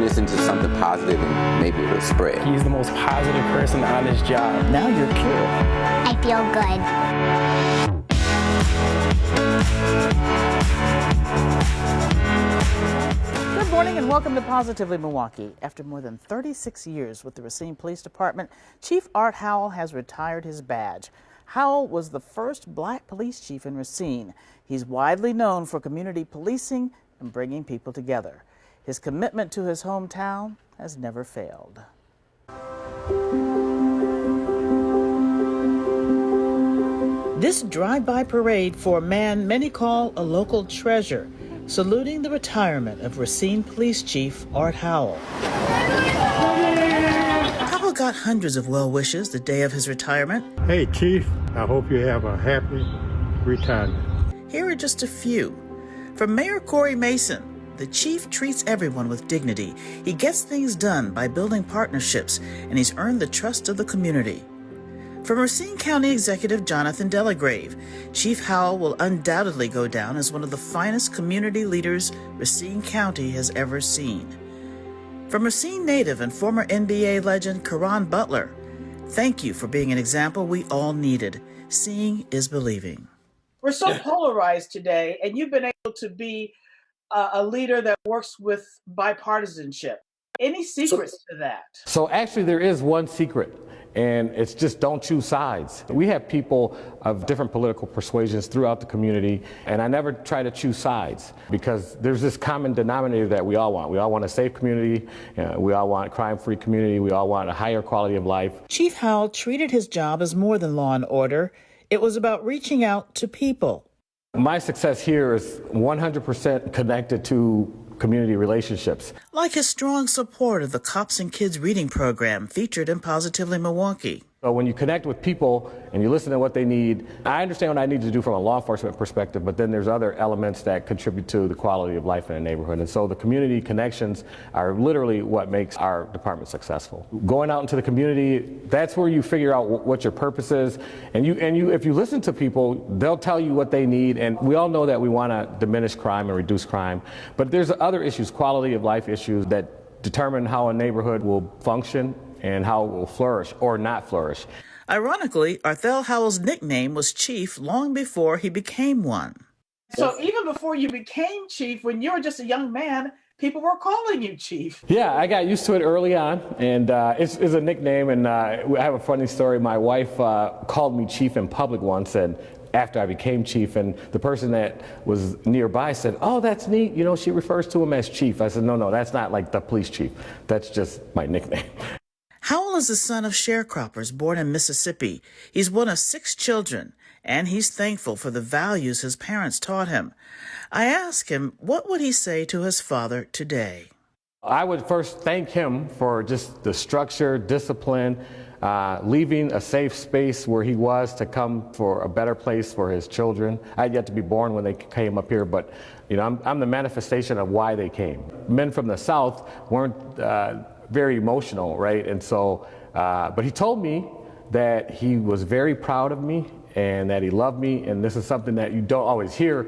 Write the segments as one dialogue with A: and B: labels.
A: this into something positive and maybe it'll spread.
B: He's the most positive person on his job.
C: Now you're cured.
D: I feel good.
C: Good morning and welcome to Positively Milwaukee. After more than 36 years with the Racine Police Department, Chief Art Howell has retired his badge. Howell was the first black police chief in Racine. He's widely known for community policing and bringing people together. His commitment to his hometown has never failed. This drive-by parade for a man many call a local treasure, saluting the retirement of Racine Police Chief Art Howell. Howell got hundreds of well wishes the day of his retirement.
E: Hey, Chief, I hope you have a happy retirement.
C: Here are just a few. From Mayor Corey Mason, the chief treats everyone with dignity. He gets things done by building partnerships, and he's earned the trust of the community. From Racine County Executive Jonathan Delagrave, Chief Howell will undoubtedly go down as one of the finest community leaders Racine County has ever seen. From Racine native and former NBA legend Karan Butler, thank you for being an example we all needed. Seeing is believing.
F: We're so polarized today, and you've been able to be a leader that works with bipartisanship. Any secrets to that?
G: So actually there is one secret, and it's just don't choose sides. We have people of different political persuasions throughout the community, and I never try to choose sides because there's this common denominator that we all want. We all want a safe community, we all want a crime-free community, we all want a higher quality of life.
C: Chief Howell treated his job as more than law and order. It was about reaching out to people.
G: My success here is 100% connected to community relationships.
C: Like his strong support of the Cops and Kids reading program featured in Positively Milwaukee.
G: So when you connect with people and you listen to what they need, I understand what I need to do from a law enforcement perspective, but then there's other elements that contribute to the quality of life in a neighborhood. And so the community connections are literally what makes our department successful. Going out into the community, that's where you figure out what your purpose is. And if you listen to people, they'll tell you what they need. And we all know that we want to diminish crime and reduce crime. But there's other issues, quality of life issues, that determine how a neighborhood will function and how it will flourish or not flourish.
C: Ironically, Arthel Howell's nickname was Chief long before he became one.
F: So even before you became chief, when you were just a young man, people were calling you Chief.
G: Yeah, I got used to it early on, and it's a nickname, and I have a funny story. My wife called me Chief in public once, and after I became chief, and the person that was nearby said, "Oh, that's neat. You know, she refers to him as Chief." I said, No, that's not like the police chief. That's just my nickname."
C: Howell is the son of sharecroppers born in Mississippi. He's one of 6 children, and he's thankful for the values his parents taught him. I asked him, what would he say to his father today?
G: I would first thank him for just the structure, discipline, leaving a safe space where he was to come for a better place for his children. I had yet to be born when they came up here, but you know, I'm the manifestation of why they came. Men from the South weren't very emotional, right? And so, but he told me that he was very proud of me and that he loved me, and this is something that you don't always hear.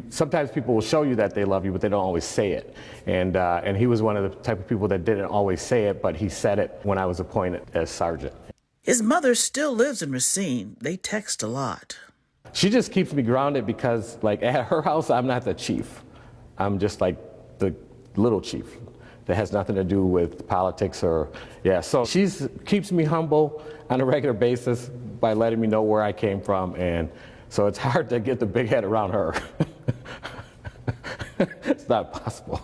G: Sometimes people will show you that they love you, but they don't always say it. And he was one of the type of people that didn't always say it, but he said it when I was appointed as sergeant.
C: His mother still lives in Racine. They text a lot.
G: She just keeps me grounded because, like, at her house, I'm not the chief. I'm just like the little chief. That has nothing to do with politics or, so she keeps me humble on a regular basis by letting me know where I came from, and so it's hard to get the big head around her. It's not possible.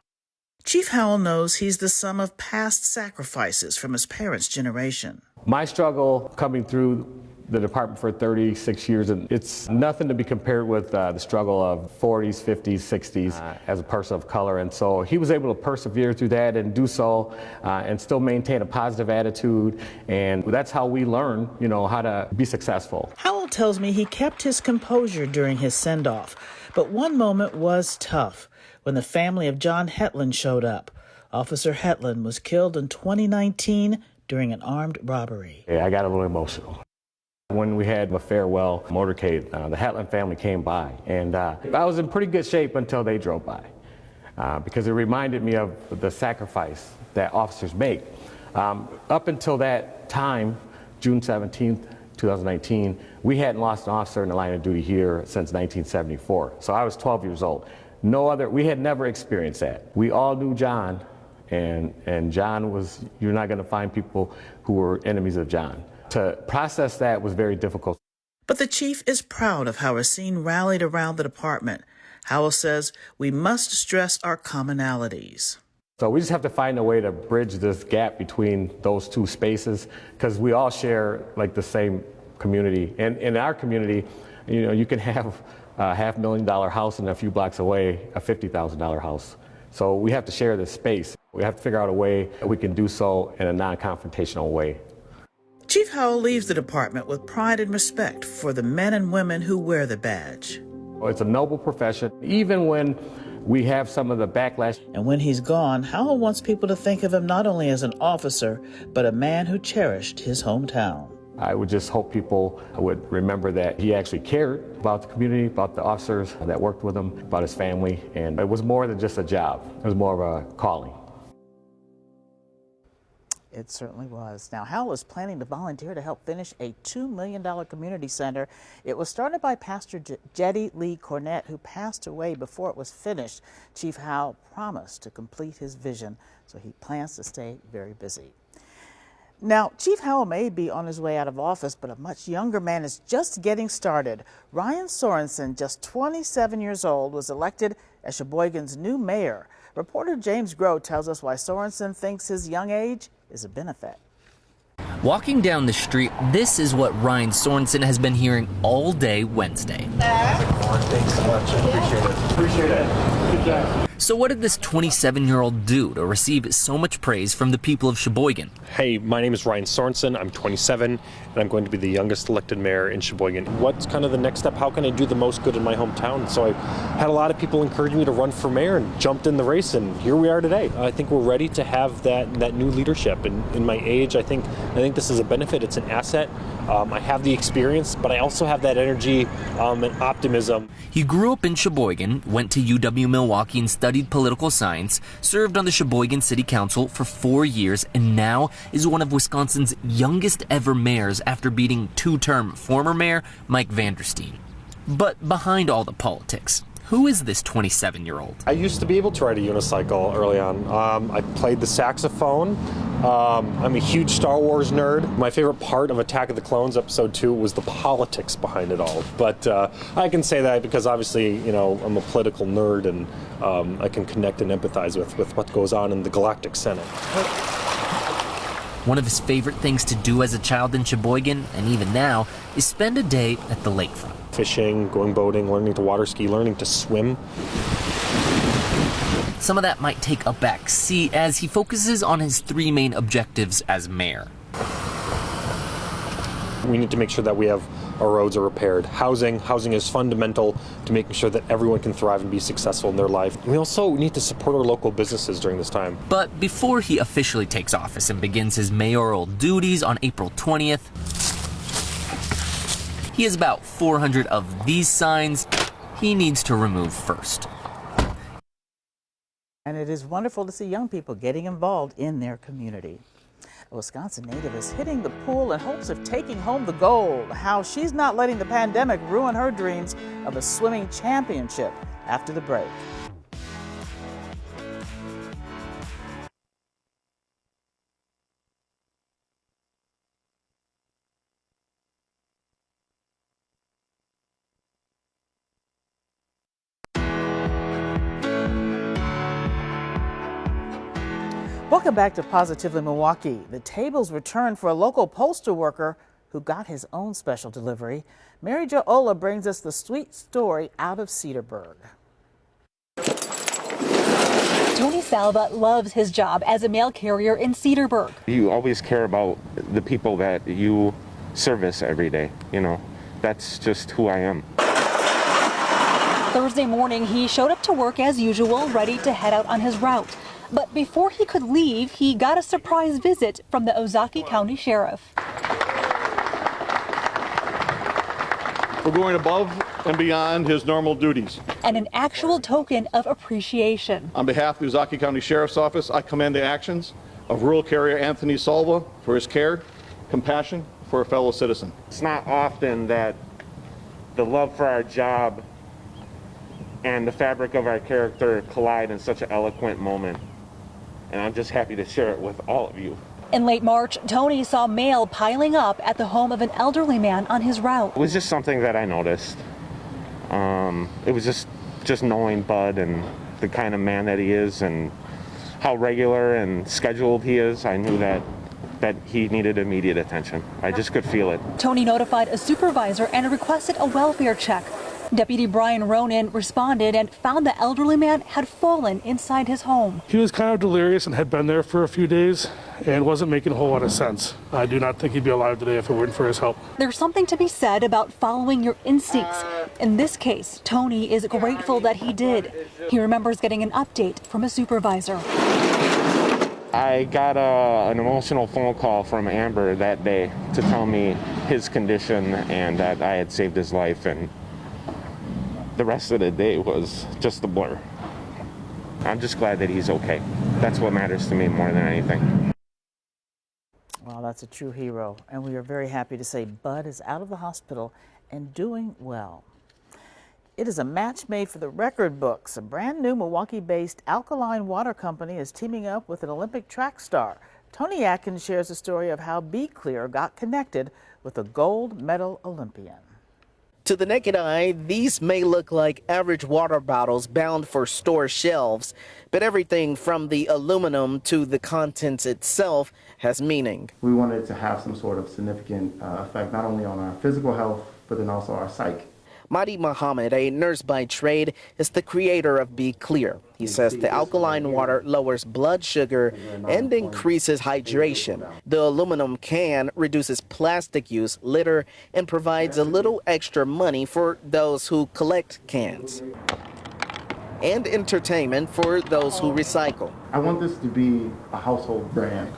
C: Chief Howell knows he's the sum of past sacrifices from his parents' generation.
G: My struggle coming through the department for 36 years, and it's nothing to be compared with the struggle of 40s, 50s, 60s as a person of color. And so he was able to persevere through that and do so and still maintain a positive attitude. And that's how we learn, you know, how to be successful.
C: Howell tells me he kept his composure during his send-off, but one moment was tough when the family of John Hetland showed up. Officer Hetland was killed in 2019 during an armed robbery.
G: Yeah, I got a little emotional. When we had a farewell motorcade, the Hetland family came by, and I was in pretty good shape until they drove by. because it reminded me of the sacrifice that officers make. Up until that time, June 17th, 2019, we hadn't lost an officer in the line of duty here since 1974. So I was 12 years old. We had never experienced that. We all knew John, and John was, you're not gonna find people who were enemies of John. To process that was very difficult.
C: But the chief is proud of how Racine rallied around the department. Howell says we must stress our commonalities.
G: So we just have to find a way to bridge this gap between those two spaces, because we all share like the same community. And in our community, you know, you can have a $500,000 house and a few blocks away, a $50,000 house. So we have to share this space. We have to figure out a way that we can do so in a non-confrontational way.
C: Chief Howell leaves the department with pride and respect for the men and women who wear the badge.
G: It's a noble profession, even when we have some of the backlash.
C: And when he's gone, Howell wants people to think of him not only as an officer, but a man who cherished his hometown.
G: I would just hope people would remember that he actually cared about the community, about the officers that worked with him, about his family, and it was more than just a job. It was more of a calling.
C: It certainly was. Now, Howell is planning to volunteer to help finish a $2 million community center. It was started by Pastor Jetty Lee Cornett, who passed away before it was finished. Chief Howell promised to complete his vision, so he plans to stay very busy. Now, Chief Howell may be on his way out of office, but a much younger man is just getting started. Ryan Sorensen, just 27 years old, was elected as Sheboygan's new mayor. Reporter James Groh tells us why Sorensen thinks his young age is a benefit.
H: Walking down the street, this is what Ryan Sorensen has been hearing all day Wednesday.
B: Thanks so much. I appreciate it. Good job.
H: So what did this 27-year-old do to receive so much praise from the people of Sheboygan?
I: Hey, my name is Ryan Sorensen. I'm 27, and I'm going to be the youngest elected mayor in Sheboygan. What's kind of the next step? How can I do the most good in my hometown? So I had a lot of people encourage me to run for mayor and jumped in the race, and here we are today. I think we're ready to have that new leadership. And in my age, I think this is a benefit. It's an asset. I have the experience, but I also have that energy and optimism.
H: He grew up in Sheboygan, went to UW-Milwaukee and studied political science, served on the Sheboygan City Council for 4 years, and now is one of Wisconsin's youngest ever mayors after beating two-term former mayor Mike Vandersteen. But behind all the politics, who is this 27-year-old?
I: I used to be able to ride a unicycle early on. I played the saxophone. I'm a huge Star Wars nerd. My favorite part of Attack of the Clones Episode 2 was the politics behind it all. But I can say that because obviously, you know, I'm a political nerd, and I can connect and empathize with what goes on in the Galactic Senate.
H: One of his favorite things to do as a child in Sheboygan, and even now, is spend a day at the lakefront.
I: Fishing, going boating, learning to water ski, learning to swim.
H: Some of that might take a back seat as he focuses on his three main objectives as mayor.
I: We need to make sure that our roads are repaired. Housing is fundamental to making sure that everyone can thrive and be successful in their life. We also need to support our local businesses during this time.
H: But before he officially takes office and begins his mayoral duties on April 20th, he has about 400 of these signs he needs to remove first.
C: And it is wonderful to see young people getting involved in their community. A Wisconsin native is hitting the pool in hopes of taking home the gold. How she's not letting the pandemic ruin her dreams of a swimming championship after the break. Welcome back to Positively Milwaukee. The tables returned for a local postal worker who got his own special delivery. Mary Jo Ola brings us the sweet story out of Cedarburg.
J: Tony Salva loves his job as a mail carrier in Cedarburg.
K: You always care about the people that you service every day. You know, that's just who I am.
J: Thursday morning, he showed up to work as usual, ready to head out on his route. But before he could leave, he got a surprise visit from the Ozaukee County Sheriff.
L: for going above and beyond his normal duties.
J: And an actual token of appreciation.
L: On behalf of the Uzaki County Sheriff's Office, I commend the actions of rural carrier Anthony Salva for his care, compassion for a fellow citizen.
K: It's not often that the love for our job and the fabric of our character collide in such an eloquent moment. And I'm just happy to share it with all of you.
J: In late March, Tony saw mail piling up at the home of an elderly man on his route.
K: It was just something that I noticed. It was just knowing Bud and the kind of man that he is and how regular and scheduled he is. I knew that he needed immediate attention. I just could feel it.
J: Tony notified a supervisor and requested a welfare check. Deputy Brian Ronan responded and found the elderly man had fallen inside his home.
M: He was kind of delirious and had been there for a few days and wasn't making a whole lot of sense. I do not think he'd be alive today if it weren't for his help.
J: There's something to be said about following your instincts. In this case, Tony is grateful that he did. He remembers getting an update from a supervisor.
K: I got an emotional phone call from Amber that day to tell me his condition and that I had saved his life, and the rest of the day was just a blur. I'm just glad that he's okay. That's what matters to me more than anything.
C: Well, that's a true hero, and we are very happy to say Bud is out of the hospital and doing well. It is a match made for the record books. A brand new Milwaukee-based alkaline water company is teaming up with an Olympic track star. Tony Atkins shares the story of how Be Clear got connected with a gold medal Olympian.
N: To the naked eye, these may look like average water bottles bound for store shelves, but everything from the aluminum to the contents itself has meaning.
O: We wanted to have some sort of significant effect not only on our physical health, but then also our psyche.
N: Mahdi Muhammad, a nurse by trade, is the creator of Be Clear. He says the alkaline water lowers blood sugar and increases hydration. The aluminum can reduces plastic use, litter, and provides a little extra money for those who collect cans. And entertainment for those who recycle.
O: I want this to be a household brand.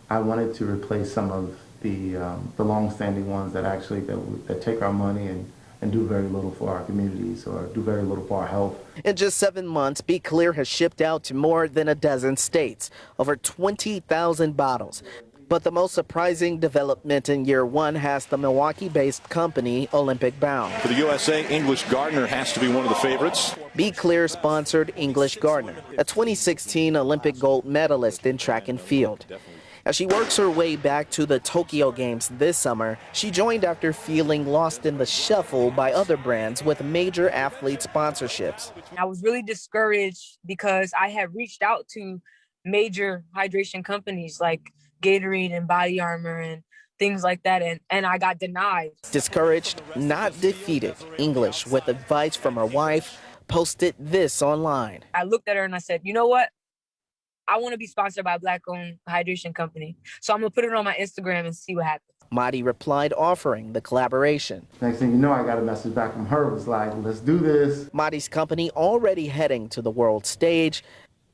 O: I wanted to replace some of the long-standing ones that actually that take our money and do very little for our communities or do very little for our health.
N: In just 7 months, Be Clear has shipped out to more than a dozen states, over 20,000 bottles. But the most surprising development in year one has the Milwaukee-based company Olympic bound.
P: For the USA, English Gardner has to be one of the favorites.
N: Be Clear sponsored English Gardner, a 2016 Olympic gold medalist in track and field. As she works her way back to the Tokyo Games this summer, she joined after feeling lost in the shuffle by other brands with major athlete sponsorships.
Q: I was really discouraged because I had reached out to major hydration companies like Gatorade and Body Armor and things like that, and I got denied.
N: Discouraged, not defeated. English, with advice from her wife, posted this online.
Q: I looked at her and I said, you know what? I want to be sponsored by a Black-owned hydration company. So I'm going to put it on my Instagram and see what happens.
N: Mahdi replied offering the collaboration.
O: Next thing you know, I got a message back from her. It was like, let's do this.
N: Mahdi's company already heading to the world stage,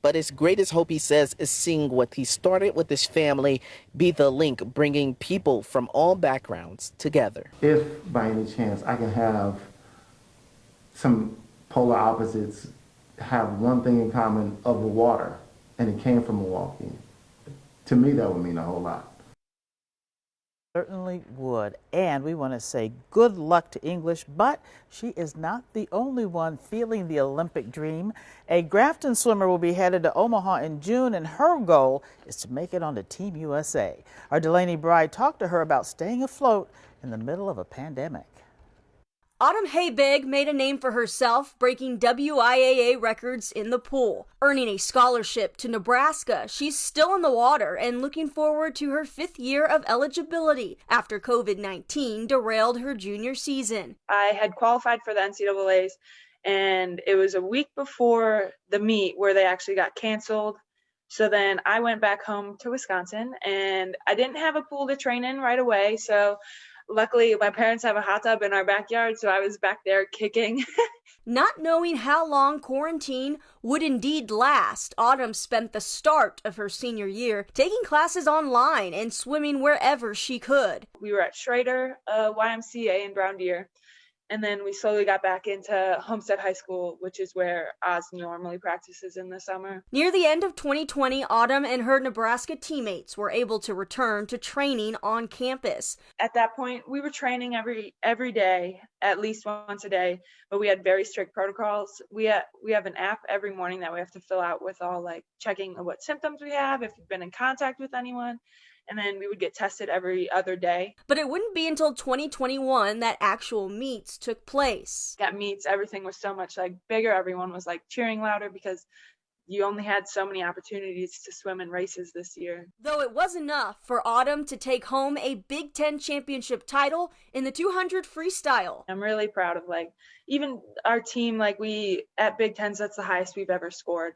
N: but his greatest hope, he says, is seeing what he started with his family be the link bringing people from all backgrounds together.
O: If by any chance I can have some polar opposites have one thing in common of the water, and it came from Milwaukee, to me that would mean a whole lot.
C: Certainly would. And we want to say good luck to English, but she is not the only one feeling the Olympic dream. A Grafton swimmer will be headed to Omaha in June, and her goal is to make it onto Team USA. Our Delaney Bride talked to her about staying afloat in the middle of a pandemic.
R: Autumn Habig made a name for herself, breaking WIAA records in the pool. Earning a scholarship to Nebraska, she's still in the water and looking forward to her 5th year of eligibility after COVID-19 derailed her junior season.
S: I had qualified for the NCAAs, and it was a week before the meet where they actually got canceled. So then I went back home to Wisconsin, and I didn't have a pool to train in right away, so luckily, my parents have a hot tub in our backyard, so I was back there kicking.
R: Not knowing how long quarantine would indeed last, Autumn spent the start of her senior year taking classes online and swimming wherever she could.
S: We were at Schrader YMCA in Brown Deer, And then we slowly got back into Homestead High School, which is where Oz normally practices in the summer.
R: Near the end of 2020, Autumn and her Nebraska teammates were able to return to training on campus.
S: At that point, we were training every day, at least once a day, but we had very strict protocols. We have an app every morning that we have to fill out with all like checking what symptoms we have, if we've been in contact with anyone. And then we would get tested every other day.
R: But it wouldn't be until 2021 that actual meets took place.
S: At meets, everything was so much like bigger. Everyone was like cheering louder because you only had so many opportunities to swim in races this year.
R: Though it was enough for Autumn to take home a Big Ten championship title in the 200 freestyle.
S: I'm really proud of like even our team, like at Big Tens, that's the highest we've ever scored.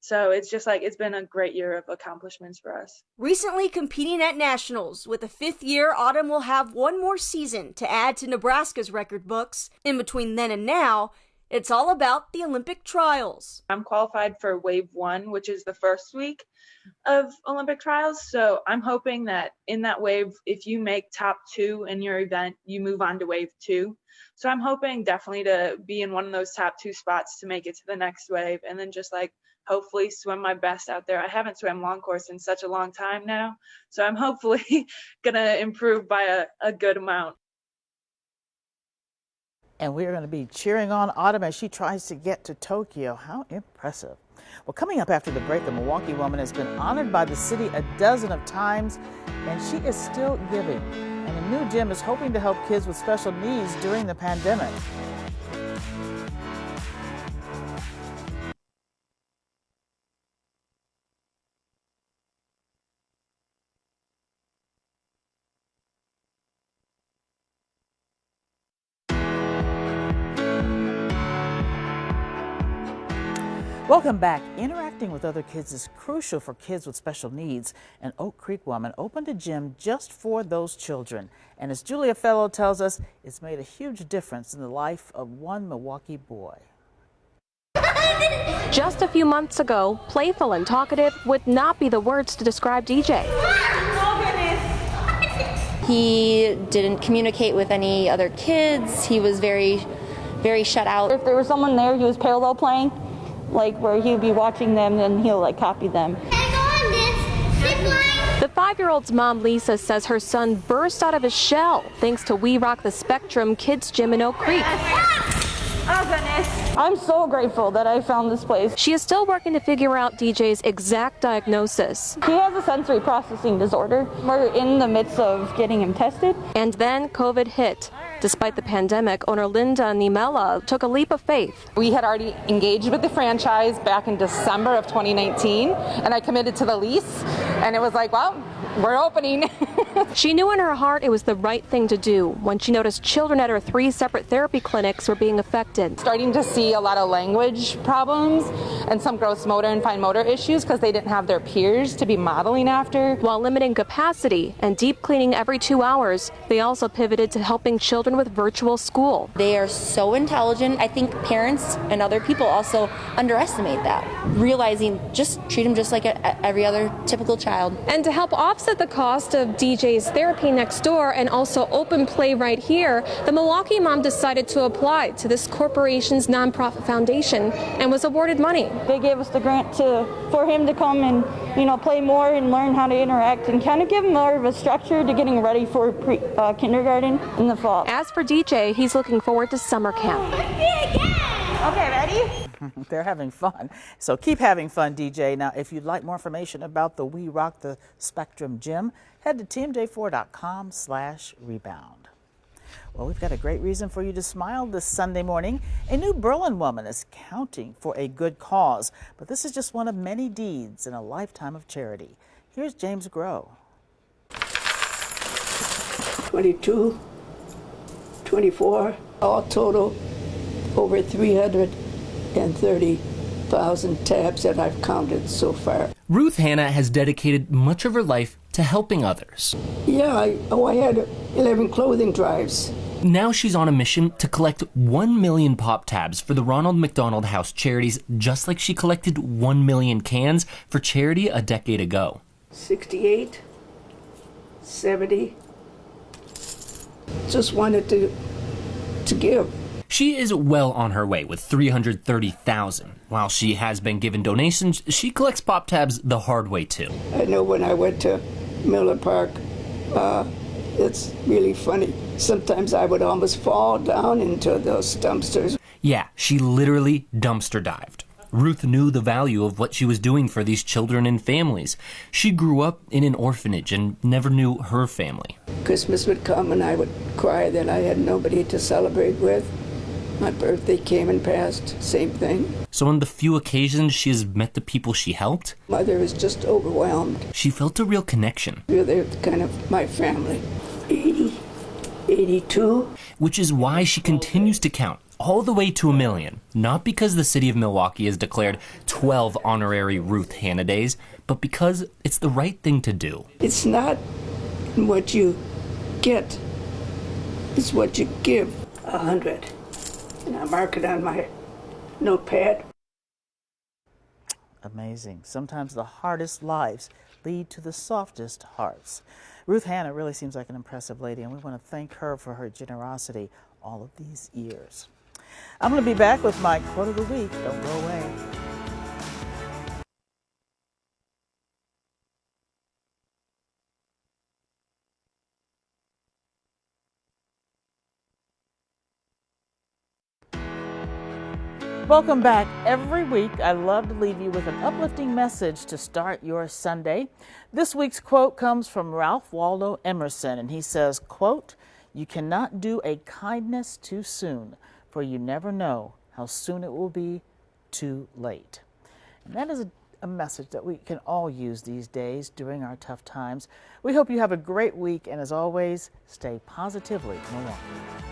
S: So it's just like, it's been a great year of accomplishments for us.
R: Recently competing at nationals, with a 5th year, Autumn will have one more season to add to Nebraska's record books. In between then and now, it's all about the Olympic trials.
S: I'm qualified for Wave 1, which is the first week of Olympic trials. So I'm hoping that in that wave, if you make top 2 in your event, you move on to Wave 2. So I'm hoping definitely to be in one of those top 2 spots to make it to the next wave, and then just like hopefully swim my best out there. I haven't swam long course in such a long time now, so I'm hopefully gonna improve by a good amount.
C: And we are going to be cheering on Autumn as she tries to get to Tokyo. How impressive. Well, coming up after the break, the Milwaukee woman has been honored by the city a dozen of times, and she is still giving. And a new gym is hoping to help kids with special needs during the pandemic. Welcome back. Interacting with other kids is crucial for kids with special needs. An Oak Creek woman opened a gym just for those children. And as Julia Fellow tells us, it's made a huge difference in the life of one Milwaukee boy.
T: Just a few months ago, playful and talkative would not be the words to describe DJ.
U: He didn't communicate with any other kids. He was very shut out.
V: If there was someone there, he was parallel playing, like where he'd be watching them and he'll like copy them.
T: The 5-year-old's mom, Lisa, says her son burst out of his shell thanks to We Rock the Spectrum Kids Gym in Oak Creek.
V: Oh goodness. I'm so grateful that I found this place.
T: She is still working to figure out DJ's exact diagnosis.
V: He has a sensory processing disorder. We're in the midst of getting him tested.
T: And then COVID hit. Despite the pandemic, owner Linda Nimela took a leap of faith.
W: We had already engaged with the franchise back in December of 2019, and I committed to the lease, and it was like, well, we're opening.
T: She knew in her heart it was the right thing to do when she noticed children at her 3 separate therapy clinics were being affected.
W: Starting to see a lot of language problems and some gross motor and fine motor issues because they didn't have their peers to be modeling after.
T: While limiting capacity and deep cleaning every 2 hours, they also pivoted to helping children with virtual school.
U: They are so intelligent. I think parents and other people also underestimate that, realizing just treat them just like every other typical child.
T: And to help offset the cost of DJ's therapy next door and also open play right here, the Milwaukee mom decided to apply to this corporation's nonprofit foundation and was awarded money.
V: They gave us the grant for him to come and, play more and learn how to interact and kind of give him more of a structure to getting ready for kindergarten in the fall.
T: As for DJ, he's looking forward to summer camp.
V: Okay, ready?
C: They're having fun. So keep having fun, DJ. Now, if you'd like more information about the We Rock the Spectrum Gym, head to teamday4.com/rebound. Well, we've got a great reason for you to smile this Sunday morning. A new Berlin woman is counting for a good cause, but this is just one of many deeds in a lifetime of charity. Here's James Groh.
X: 22, 24, all total over 330,000 tabs that I've counted so far.
H: Ruth Hanna has dedicated much of her life to helping others.
X: Yeah, I had 11 clothing drives.
H: Now she's on a mission to collect 1 million pop tabs for the Ronald McDonald House Charities, just like she collected 1 million cans for charity a decade ago.
X: 68, 70. Just wanted to to give.
H: She is well on her way with $330,000. While she has been given donations, she collects pop tabs the hard way too.
X: I know when I went to Miller Park, it's really funny. Sometimes I would almost fall down into those dumpsters.
H: Yeah, she literally dumpster dived. Ruth knew the value of what she was doing for these children and families. She grew up in an orphanage and never knew her family.
X: Christmas would come and I would cry that I had nobody to celebrate with. My birthday came and passed, same thing.
H: So on the few occasions she has met the people she helped,
X: Mother was just overwhelmed.
H: she felt a real connection.
X: They're kind of my family. 80, 82.
H: Which is why she continues to count all the way to 1 million. Not because the city of Milwaukee has declared 12 honorary Ruth Hannah Days, but because it's the right thing to do.
X: It's not what you get, it's what you give. 100. And I mark it on my notepad.
C: Amazing. Sometimes the hardest lives lead to the softest hearts. Ruth Hannah really seems like an impressive lady, and we want to thank her for her generosity all of these years. I'm going to be back with my quote of the week. Don't go away. Welcome back. Every week, I love to leave you with an uplifting message to start your Sunday. This week's quote comes from Ralph Waldo Emerson, and he says, quote, "You cannot do a kindness too soon, for you never know how soon it will be too late." And that is a message that we can all use these days during our tough times. We hope you have a great week, and as always, stay positively Milwaukee.